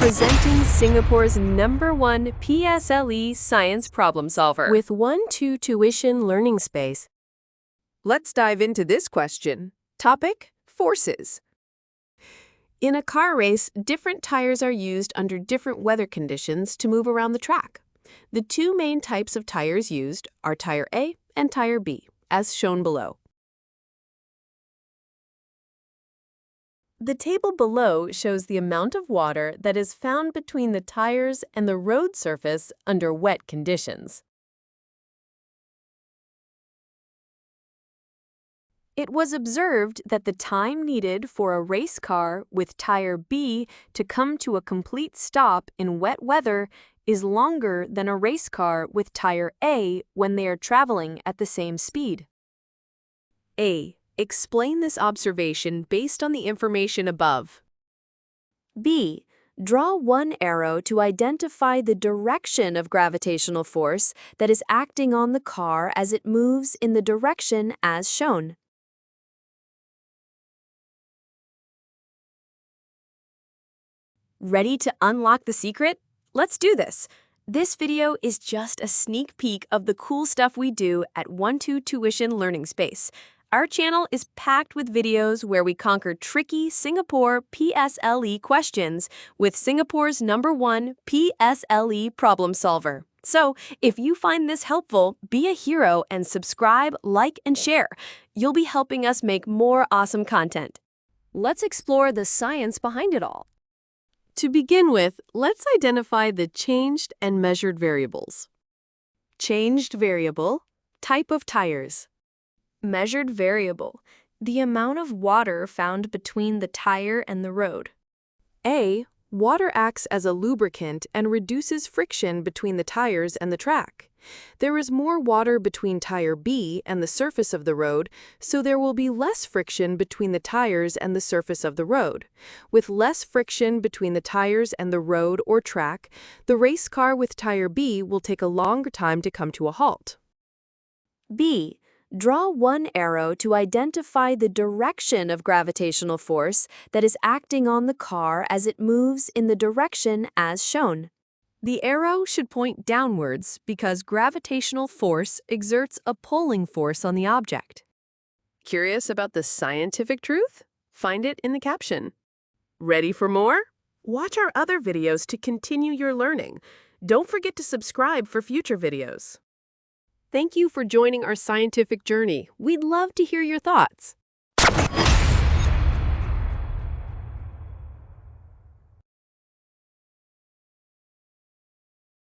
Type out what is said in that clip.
Presenting Singapore's #1 PSLE Science problem solver with 1-2 tuition learning space. Let's dive into this question. Topic: forces. In a car race, different tires are used under different weather conditions to move around the track. The two main types of tires used are Tire A and Tire B, as shown below. The table below shows the amount of water that is found between the tires and the road surface under wet conditions. It was observed that the time needed for a race car with Tire B to come to a complete stop in wet weather is longer than a race car with Tire A when they are traveling at the same speed. A. Explain this observation based on the information above. B. Draw one arrow to identify the direction of gravitational force that is acting on the car as it moves in the direction as shown. Ready to unlock the secret? Let's do this! This video is just a sneak peek of the cool stuff we do at 1-2 Tuition Learning Space. Our channel is packed with videos where we conquer tricky Singapore PSLE questions with Singapore's #1 PSLE problem solver. So, if you find this helpful, be a hero and subscribe, like, and share. You'll be helping us make more awesome content. Let's explore the science behind it all. To begin with, let's identify the changed and measured variables. Changed variable, type of tires. Measured variable, the amount of water found between the tire and the road. A. Water acts as a lubricant and reduces friction between the tires and the track. There is more water between Tire B and the surface of the road, so there will be less friction between the tires and the surface of the road. With less friction between the tires and the road or track, the race car with Tire B will take a longer time to come to a halt. B. Draw one arrow to identify the direction of gravitational force that is acting on the car as it moves in the direction as shown. The arrow should point downwards because gravitational force exerts a pulling force on the object. Curious about the scientific truth? Find it in the caption. Ready for more? Watch our other videos to continue your learning. Don't forget to subscribe for future videos. Thank you for joining our scientific journey. We'd love to hear your thoughts.